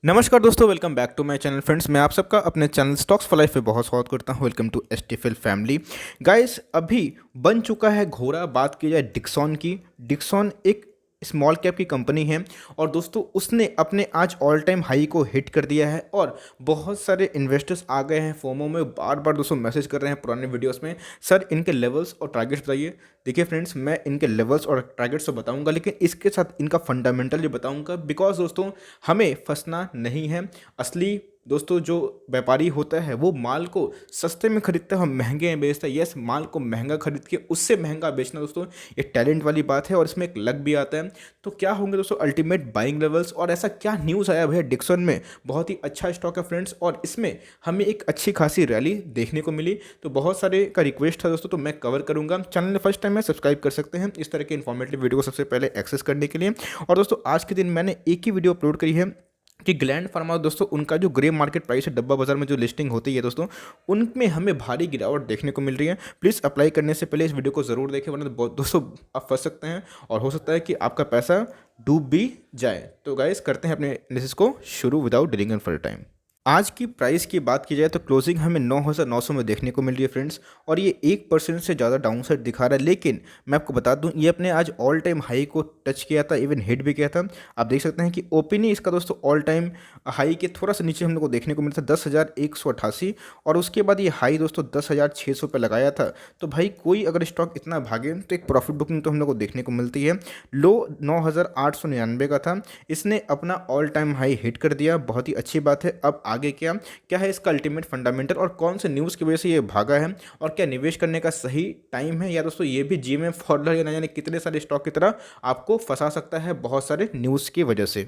नमस्कार दोस्तों, welcome back to my channel friends. मैं आप सबका अपने चैनल स्टॉक्स फॉर लाइफ पे बहुत स्वागत करता हूं। Welcome to STFL family. Guys, अभी बन चुका है घोड़ा। बात की जाए डिक्सॉन की, डिक्सॉन एक स्मॉल कैप की कंपनी है और दोस्तों उसने अपने आज ऑल टाइम हाई को हिट कर दिया है और बहुत सारे इन्वेस्टर्स आ गए हैं फोमो में। बार बार दोस्तों मैसेज कर रहे हैं पुराने वीडियोस में, सर इनके लेवल्स और टारगेट्स बताइए। देखिए फ्रेंड्स, मैं इनके लेवल्स और टारगेट्स तो बताऊंगा, लेकिन इसके साथ इनका फंडामेंटल भी बताऊंगा, बिकॉज दोस्तों हमें फंसना नहीं है। असली दोस्तों जो व्यापारी होता है वो माल को सस्ते में खरीदता है और महंगे में बेचता है। यस, माल को महंगा खरीद के उससे महंगा बेचना दोस्तों ये टैलेंट वाली बात है और इसमें एक लक भी आता है। तो क्या होंगे दोस्तों अल्टीमेट बाइंग लेवल्स, और ऐसा क्या न्यूज़ आया भैया डिक्सन में। बहुत ही अच्छा स्टॉक है फ्रेंड्स और इसमें हमें एक अच्छी खासी रैली देखने को मिली। तो बहुत सारे का रिक्वेस्ट था दोस्तों, तो मैं कवर करूंगा। चैनल में फर्स्ट टाइम है, सब्सक्राइब कर सकते हैं इस तरह के इन्फॉर्मेटिव वीडियो को सबसे पहले एक्सेस करने के लिए। और दोस्तों आज के दिन मैंने एक ही वीडियो अपलोड करी है कि ग्लैंड फार्मा दोस्तों उनका जो ग्रे मार्केट प्राइस है डब्बा बाजार में जो लिस्टिंग होती है दोस्तों, उनमें हमें भारी गिरावट देखने को मिल रही है। प्लीज़ अप्लाई करने से पहले इस वीडियो को ज़रूर देखें, वरना बहुत दोस्तों आप फंस सकते हैं और हो सकता है कि आपका पैसा डूब भी जाए। तो गाइस करते हैं अपने एनालिसिस को शुरू without dealing and for time. आज की प्राइस की बात की जाए तो क्लोजिंग हमें 9,900 में देखने को मिल रही है फ्रेंड्स, और ये 1% से ज़्यादा डाउन साइड दिखा रहा है। लेकिन मैं आपको बता दूं ये अपने आज ऑल टाइम हाई को टच किया था, इवन हिट भी किया था। आप देख सकते हैं कि ओपनिंग इसका दोस्तों ऑल टाइम हाई के थोड़ा सा नीचे हम लोग को देखने को मिला था 10,188, और उसके बाद ये हाई दोस्तों 10,600 पे लगाया था। तो भाई कोई अगर स्टॉक इतना भागे तो एक प्रॉफिट बुकिंग तो हम लोग को देखने को मिलती है। लो 9,899 का था, इसने अपना ऑल टाइम हाई हिट कर दिया, बहुत ही अच्छी बात है। अब आगे क्या क्या है इसका अल्टीमेट फंडामेंटल और कौन से न्यूज़ की वजह से ये भागा है, और क्या निवेश करने का सही टाइम है, या दोस्तों ये भी जीएमए फॉर्मूला या ना जाने कितने सारे स्टॉक की तरह आपको फंसा सकता है बहुत सारे न्यूज़ की वजह से।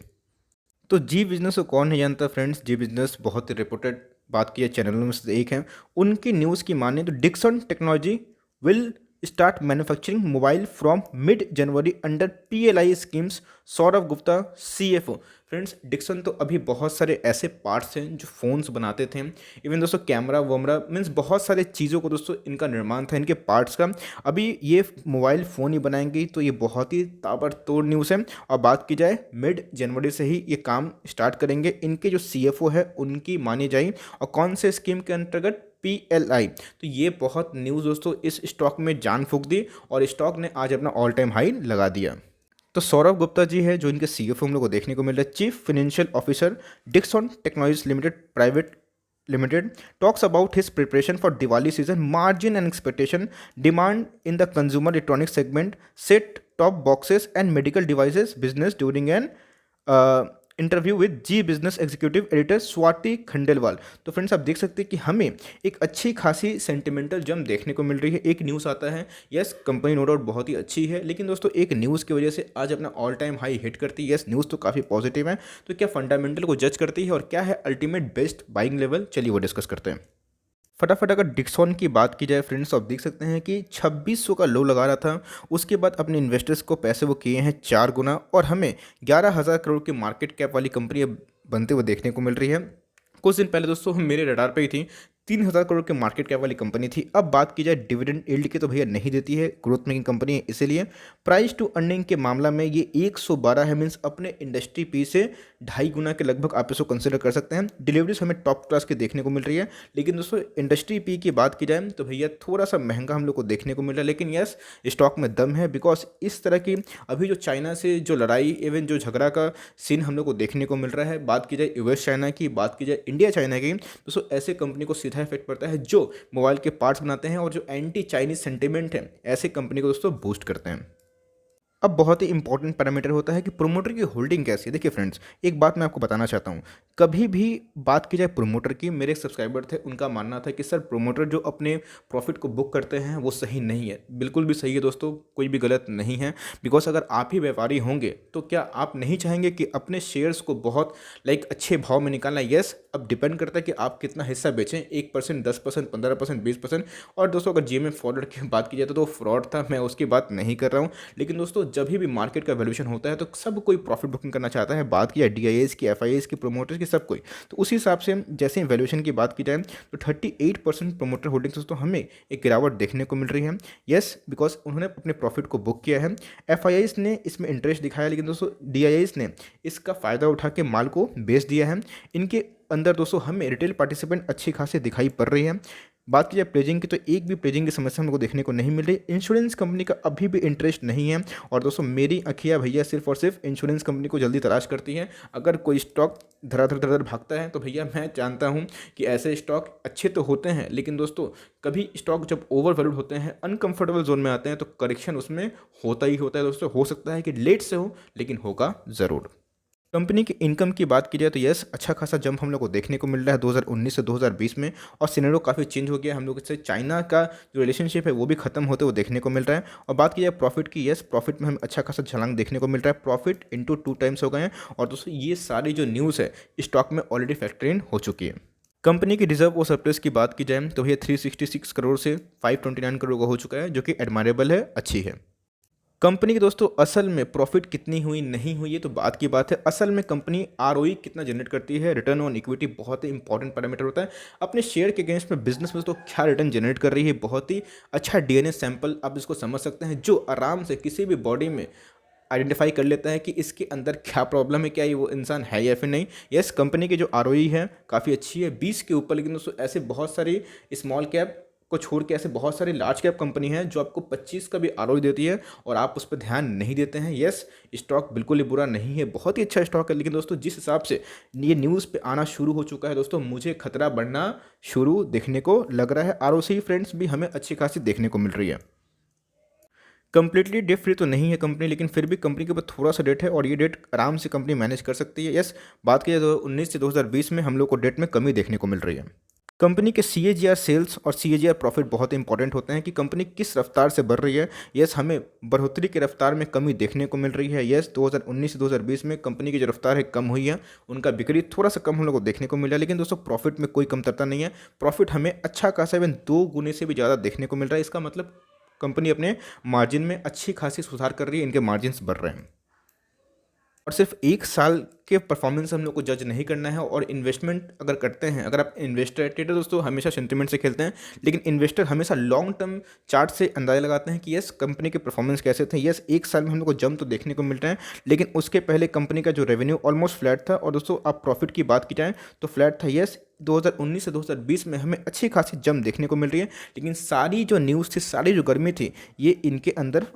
तो जी बिजनेस को कौन नहीं जानता फ्रेंड्स। जी बिजनेस बहुत ही रिपोर्टेड बात की है चैनलों में से एक है। उनकी न्यूज़ की माने तो Dixon technology will start manufacturing mobile from mid January under PLI schemes, Saurabh Gupta CFO. Friends Dixon तो अभी बहुत सारे ऐसे पार्ट्स हैं जो फ़ोन्स बनाते थे, इवन दोस्तों कैमरा वैमरा मीन्स बहुत सारे चीज़ों को दोस्तों इनका निर्माण था इनके पार्ट्स का। अभी ये मोबाइल फ़ोन ही बनाएंगे, तो ये बहुत ही ताबड़तोड़ न्यूज़ है। और बात की जाए मिड जनवरी से ही ये काम स्टार्ट करेंगे। इनके जो सीएफओ है उनकी मानी जाए, और कौन से स्कीम के अंतर्गत, पीएलआई। तो ये बहुत न्यूज़ दोस्तों इस स्टॉक में जान फूंक दी और स्टॉक ने आज अपना ऑल टाइम हाई लगा दिया। तो सौरभ गुप्ता जी है जो इनके सीएफओ हम लोग को देखने को मिल रहा है, chief financial officer Dixon technologies limited private limited, talks about his preparation for Diwali season, margin and expectation, demand in the consumer electronic segment, set top boxes and medical devices business during an interview with Zee business executive editor Swati Khandelwal. तो friends आप देख सकते हैं कि हमें एक अच्छी खासी सेंटिमेंटल जम देखने को मिल रही है। एक न्यूज़ आता है, यस कंपनी नो डाउट बहुत ही अच्छी है, लेकिन दोस्तों एक न्यूज़ की वजह से आज अपना ऑल टाइम हाई हिट करती है। यस न्यूज़ तो काफ़ी पॉजिटिव है, तो क्या फंडामेंटल को जज करती है और क्या है अल्टीमेट बेस्ट बाइंग लेवल, चलिए वो डिस्कस करते हैं फटाफट। अगर डिक्सॉन की बात की जाए फ्रेंड्स, आप देख सकते हैं कि 2600 का लो लगा रहा था, उसके बाद अपने इन्वेस्टर्स को पैसे वो किए हैं 4 गुना, और हमें 11,000 करोड़ की मार्केट कैप वाली कंपनी अब बनते हुए देखने को मिल रही है। कुछ दिन पहले दोस्तों हम मेरे रडार पे ही थी, 3,000 करोड़ के मार्केट कैप वाली कंपनी थी। अब बात की जाए डिविडेंड यील्ड की, तो भैया नहीं देती है, ग्रोथ मेकिंग कंपनी है, इसीलिए प्राइस टू अर्निंग के मामला में ये 112 है, मीन्स अपने इंडस्ट्री पी से 2.5 गुना के लगभग आप इसको कंसिडर कर सकते हैं। डिलीवरीज हमें टॉप क्लास की देखने को मिल रही है, लेकिन दोस्तों इंडस्ट्री पी की बात की जाए तो भैया थोड़ा सा महंगा हम लोग को देखने को मिल रहा है। लेकिन यस स्टॉक में दम है, बिकॉज इस तरह की अभी जो चाइना से जो लड़ाई इवन जो झगड़ा का सीन हम लोग को देखने को मिल रहा है, बात की जाए यूएस चाइना की, बात की जाए इंडिया चाइना की, दोस्तों ऐसे कंपनी को सीधा इफेक्ट पड़ता है जो मोबाइल के पार्ट्स बनाते हैं और जो एंटी चाइनीज सेंटीमेंट है ऐसे कंपनी को दोस्तों बूस्ट करते हैं। अब बहुत ही इंपॉर्टेंट पैरामीटर होता है कि प्रोमोटर की होल्डिंग कैसी है। देखिए फ्रेंड्स एक बात मैं आपको बताना चाहता हूँ, कभी भी बात की जाए प्रोमोटर की, मेरे एक सब्सक्राइबर थे उनका मानना था कि सर प्रोमोटर जो अपने प्रॉफिट को बुक करते हैं वो सही नहीं है। बिल्कुल भी सही है दोस्तों, कोई भी गलत नहीं है। बिकॉज अगर आप ही व्यापारी होंगे तो क्या आप नहीं चाहेंगे कि अपने शेयर्स को बहुत अच्छे भाव में निकालना। यस अब डिपेंड करता है कि आप कितना हिस्सा बेचें, 1%, 10%, 15%, 20%। और दोस्तों अगर जीएमए फॉरवर्ड की बात की जाए तो फ्रॉड था, मैं उसकी बात नहीं कर रहा हूँ। लेकिन दोस्तों जब भी मार्केट का वैल्यूएशन होता है तो सब कोई प्रॉफिट बुकिंग करना चाहता है, बात किया DIAs की, FIAs की, प्रोमोटर्स की, सब कोई। तो उसी हिसाब से जैसे ही वैल्यूएशन की बात की जाए तो 38% प्रोमोटर होल्डिंग्स दोस्तों हमें एक गिरावट देखने को मिल रही है। यस, बिकॉज उन्होंने अपने प्रॉफिट को बुक किया है। FIAs ने इसमें इंटरेस्ट दिखाया, लेकिन दोस्तों DIAs ने इसका फ़ायदा उठा के माल को बेच दिया है। इनके अंदर दोस्तों हमें रिटेल पार्टिसिपेंट अच्छी खासी दिखाई पड़ रही है। बात की जाए प्लेजिंग की तो एक भी प्लेजिंग की समस्या हमको देखने को नहीं मिल रही। इंश्योरेंस कंपनी का अभी भी इंटरेस्ट नहीं है, और दोस्तों मेरी अखियाँ भैया सिर्फ और सिर्फ इंश्योरेंस कंपनी को जल्दी तलाश करती हैं। अगर कोई स्टॉक धड़ाधड़ धड़ाधड़ भागता है तो भैया मैं जानता हूँ कि ऐसे स्टॉक अच्छे तो होते हैं, लेकिन दोस्तों कभी स्टॉक जब ओवर वैल्यूड होते हैं, अनकंफर्टेबल जोन में आते हैं, तो करेक्शन उसमें होता ही होता है दोस्तों। हो सकता है कि लेट से हो, लेकिन होगा ज़रूर। कंपनी की इनकम की बात की जाए तो यस, अच्छा खासा जंप हम लोग को देखने को मिल रहा है 2019 से 2020 में, और सिनेरियो काफ़ी चेंज हो गया। हम लोग इससे चाइना का जो रिलेशनशिप है वो भी खत्म होते हुए देखने को मिल रहा है। और बात की जाए प्रॉफिट की, यस, प्रॉफिट में हमें अच्छा खासा छलांग देखने को मिल रहा है। प्रॉफिट इंटू 2 टाइम्स हो गए हैं, और दोस्तों ये सारी जो न्यूज़ है स्टॉक में ऑलरेडी फैक्टर इन हो चुकी है। कंपनी की रिजर्व और सरप्लस की बात की जाए तो ये 366 करोड़ से 529 करोड़ का हो चुका है, जो कि एडमायरेबल है, अच्छी है। कंपनी की दोस्तों असल में प्रॉफिट कितनी हुई नहीं हुई ये तो बात की बात है। असल में कंपनी ROE कितना जनरेट करती है, रिटर्न ऑन इक्विटी बहुत ही इंपॉर्टेंट पैरामीटर होता है। अपने शेयर के अगेंस्ट में बिजनेस में तो क्या रिटर्न जनरेट कर रही है, बहुत ही अच्छा DNA सैंपल आप इसको समझ सकते हैं, जो आराम से किसी भी बॉडी में आइडेंटिफाई कर लेता है कि इसके अंदर क्या प्रॉब्लम है, क्या ये वो इंसान है या फिर नहीं। यस, कंपनी की जो ROE है काफ़ी अच्छी है, 20 के ऊपर, लेकिन दोस्तों ऐसे बहुत सारी स्मॉल कैप को छोड़ के ऐसे बहुत सारी लार्ज कैप कंपनी है जो आपको 25 का भी ROE देती है, और आप उस पर ध्यान नहीं देते हैं। यस, स्टॉक बिल्कुल ही बुरा नहीं है, बहुत ही अच्छा स्टॉक है, लेकिन दोस्तों जिस हिसाब से ये न्यूज़ पे आना शुरू हो चुका है दोस्तों, मुझे खतरा बढ़ना शुरू देखने को लग रहा है। ROC फ्रेंड्स भी हमें अच्छी खासी देखने को मिल रही है। कंप्लीटली डेट फ्री तो नहीं है कंपनी, लेकिन फिर भी कंपनी के ऊपर थोड़ा सा डेट है, और ये डेट आराम से कंपनी मैनेज कर सकती है। यस, बात की जाए तो 2019 से 2020 में हम लोग को डेट में कमी देखने को मिल रही है। कंपनी के CAGR सेल्स और CAGR प्रॉफिट बहुत इंपॉर्टेंट होते हैं कि कंपनी किस रफ्तार से बढ़ रही है। यस, हमें बढ़ोतरी की रफ्तार में कमी देखने को मिल रही है। यस, 2019 से 2020 में कंपनी की जो रफ्तार है कम हुई है, उनका बिक्री थोड़ा सा कम हम लोग को देखने को मिला, लेकिन दोस्तों प्रॉफिट में कोई कमतरता नहीं है। प्रॉफिट हमें अच्छा खासा इवन 2 गुने से भी ज़्यादा देखने को मिल रहा है। इसका मतलब कंपनी अपने मार्जिन में अच्छी खासी सुधार कर रही है, इनके मार्जिन्स बढ़ रहे हैं। और सिर्फ 1 साल के परफॉर्मेंस हम लोग को जज नहीं करना है। और इन्वेस्टमेंट अगर करते हैं, अगर आप इन्वेस्टर है, ट्रेडर दोस्तों हमेशा सेंटिमेंट से खेलते हैं, लेकिन इन्वेस्टर हमेशा लॉन्ग टर्म चार्ट से अंदाजा लगाते हैं कि यस कंपनी के परफॉर्मेंस कैसे थे। यस, 1 साल में हम लोग को जंप तो देखने को मिल रहे हैं, लेकिन उसके पहले कंपनी का जो रेवेन्यू ऑलमोस्ट फ्लैट था। और दोस्तों आप प्रॉफिट की बात की जाए तो फ्लैट था। यस, 2019 से 2020 में हमें अच्छी खासी जंप देखने को मिल रही है, लेकिन सारी जो न्यूज़ थी, सारी जो गर्मी थी, ये इनके अंदर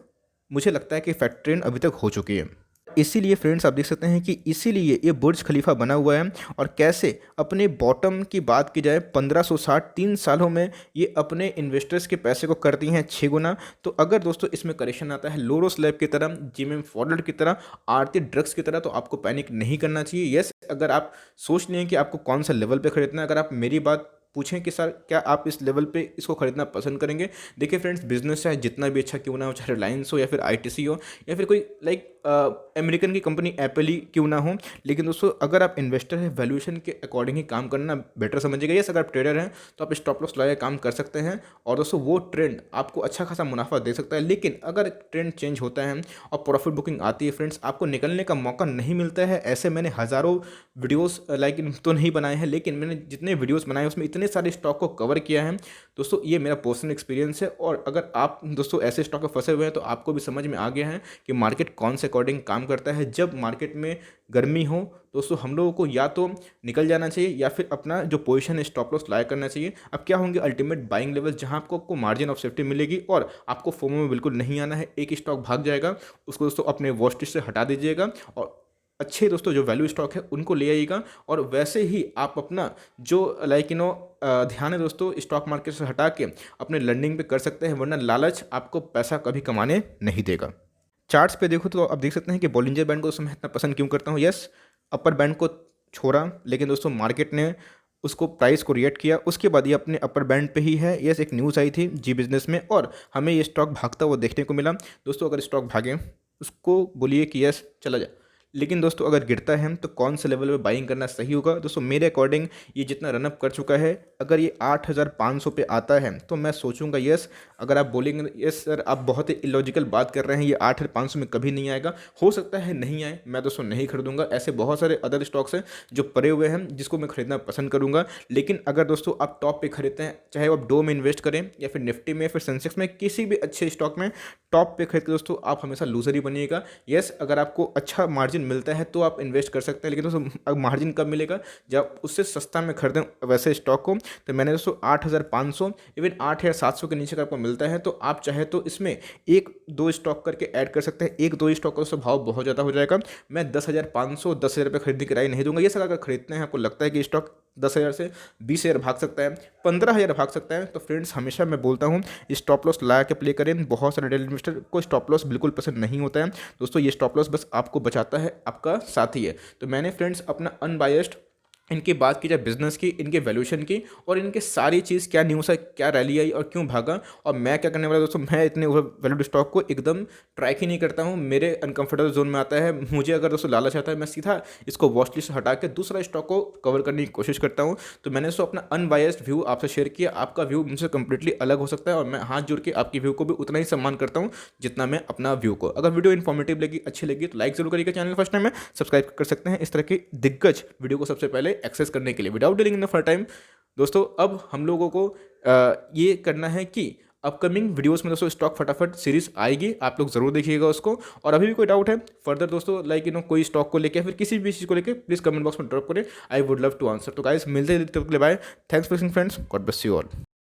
मुझे लगता है कि फैक्टर इन अभी तक हो चुकी है। इसीलिए फ्रेंड्स आप देख सकते हैं कि इसीलिए ये बुर्ज खलीफा बना हुआ है, और कैसे अपने बॉटम की बात की जाए 1560 3 सालों में ये अपने इन्वेस्टर्स के पैसे को करती हैं 6 गुना। तो अगर दोस्तों इसमें करेक्शन आता है लोरोस लैब की तरह, GMM फॉरवर्ड की तरह, आरती ड्रग्स की तरह, तो आपको पैनिक नहीं करना चाहिए। यस, अगर आप सोच लें कि आपको कौन सा लेवल पे खरीदना है, अगर आप मेरी बात पूछें कि सर क्या आप इस लेवल पे इसको खरीदना पसंद करेंगे, देखिए फ्रेंड्स, बिजनेस चाहे जितना भी अच्छा क्यों ना हो, चाहे रिलायंस हो या फिर ITC हो या फिर कोई अमेरिकन की कंपनी एप्पल ही क्यों ना हो, लेकिन दोस्तों अगर आप इन्वेस्टर हैं, वैल्यूएशन के अकॉर्डिंग ही काम करना बेटर समझिएगा। यस, अगर आप ट्रेडर हैं तो आप स्टॉप लॉस लगा के काम कर सकते हैं, और दोस्तों वो ट्रेंड आपको अच्छा खासा मुनाफा दे सकता है। लेकिन अगर ट्रेंड चेंज होता है और प्रॉफिट बुकिंग आती है फ्रेंड्स, आपको निकलने का मौका नहीं मिलता है। ऐसे मैंने हज़ारों वीडियोस तो नहीं बनाए हैं, लेकिन मैंने जितने वीडियोस बनाए उसमें इतने सारे स्टॉक को कवर किया है दोस्तों। ये मेरा पर्सनल एक्सपीरियंस है, और अगर आप दोस्तों ऐसे स्टॉक में फंसे हुए हैं तो आपको भी समझ में आ गया है कि मार्केट कौन से अकॉर्डिंग काम करता है। जब मार्केट में गर्मी हो दोस्तों, हम लोगों को या तो निकल जाना चाहिए या फिर अपना जो पोजीशन है स्टॉप लॉस लाया करना चाहिए। अब क्या होंगे अल्टीमेट बाइंग लेवल, जहां आपको मार्जिन ऑफ सेफ्टी मिलेगी, और आपको फोमो में बिल्कुल नहीं आना है। एक स्टॉक भाग जाएगा, उसको दोस्तों अपने वॉच लिस्ट से हटा दीजिएगा, और अच्छे दोस्तों जो वैल्यू स्टॉक है उनको ले आइएगा। और वैसे ही आप अपना जो ध्यान है दोस्तों स्टॉक मार्केट से हटा के अपने लर्निंग पे कर सकते हैं, वरना लालच आपको पैसा कभी कमाने नहीं देगा। चार्ट्स पे देखो तो आप देख सकते हैं कि बॉलिंजर बैंड को मैं इतना पसंद क्यों करता हूँ। यस, अपर बैंड को छोड़ा, लेकिन दोस्तों मार्केट ने उसको प्राइस को रिएक्ट किया, उसके बाद ये अपने अपर बैंड पे ही है। यस, एक न्यूज़ आई थी जी बिजनेस में, और हमें ये स्टॉक भागता हुआ देखने को मिला। दोस्तों अगर स्टॉक भागे उसको बोलिए कि यस चला जा, लेकिन दोस्तों अगर गिरता है तो कौन से लेवल पे बाइंग करना सही होगा? दोस्तों मेरे अकॉर्डिंग ये जितना रनअप कर चुका है, अगर ये 8,500 पे आता है तो मैं सोचूंगा यस। अगर आप बोलेंगे यस सर आप बहुत ही इलॉजिकल बात कर रहे हैं, ये 8,500 में कभी नहीं आएगा, हो सकता है नहीं आए, मैं दोस्तों नहीं खरीदूंगा। ऐसे बहुत सारे अदर स्टॉक्स हैं जो पड़े हुए हैं जिसको मैं खरीदना पसंद करूंगा। लेकिन अगर दोस्तों आप टॉप पे खरीदते हैं, चाहे वो आप डो में इन्वेस्ट करें या फिर निफ्टी में, फिर सेंसेक्स में, किसी भी अच्छे स्टॉक में टॉप पे खरीद के दोस्तों आप हमेशा लूजर ही बनिएगा। यस अगर आपको अच्छा मार्जिन मिलता है तो आप इन्वेस्ट कर सकते हैं, लेकिन दोस्तों मार्जिन कब मिलेगा? जब उससे सस्ता में खरीदें वैसे स्टॉक को। तो मैंने दोस्तों 8,500 इवन 8,700 के नीचे का आपको मिलता है तो आप चाहे तो इसमें एक दो स्टॉक करके ऐड कर सकते हैं। एक दो स्टॉक का दोस्तों भाव बहुत ज़्यादा हो जाएगा। मैं 10,500 10,000 रुपये खरीदने की राय नहीं दूंगा। ये सब अगर खरीदते हैं, आपको लगता है कि स्टॉक 10,000 से 20,000 भाग सकता है, 15,000 भाग सकता है, तो फ्रेंड्स हमेशा मैं बोलता हूँ स्टॉप लॉस लगा के प्ले करें। बहुत सारे रिटेल इन्वेस्टर को स्टॉप लॉस बिल्कुल पसंद नहीं होता है दोस्तों। ये स्टॉप लॉस बस आपको बचाता है, आपका साथी है। तो मैंने फ्रेंड्स अपना अनबायस्ड इनकी बात की जाए बिजनेस की, इनके वैल्यूएशन की, और इनके सारी चीज़ क्या न्यूज़ है, क्या रैली आई और क्यों भागा, और मैं क्या करने वाला दोस्तों, मैं इतने वैल्यूड स्टॉक को एकदम ट्रैक ही नहीं करता हूँ। मेरे अनकंफर्टेबल जोन में आता है, मुझे अगर दोस्तों लालच आता है, मैं सीधा इसको वॉच लिस्ट हटा के दूसरा स्टॉक को कवर करने की कोशिश करता हूँ। तो मैंने दोस्तों अपना अनबायस्ड व्यू आपसे शेयर किया। आपका व्यू मुझसे कंप्लीटली अलग हो सकता है और मैं हाथ जोड़ के आपकी व्यू को भी उतना ही सम्मान करता हूँ जितना मैं अपना व्यू को। अगर वीडियो इन्फॉर्मेटिव लगी, अच्छी लगी तो लाइक जरूर करिएगा। चैनल फर्स्ट टाइम में सब्सक्राइब कर सकते हैं इस तरह की दिग्गज वीडियो को सबसे पहले एक्सेस करने के लिए without dealing in the first time. दोस्तों अब हम लोगों को ये करना है कि अपकमिंग वीडियोस में दोस्तों स्टॉक फटाफट सीरीज आएगी, आप लोग जरूर देखिएगा उसको। और अभी भी कोई डाउट है फर्दर दोस्तों, लाइक कोई स्टॉक को लेकर फिर किसी भी चीज़ को लेकर, प्लीज कमेंट बॉक्स में ड्रॉप करें। I would love to answer. तो गाइस मिलते हैं, bye. Thanks for listening friends, God bless you all.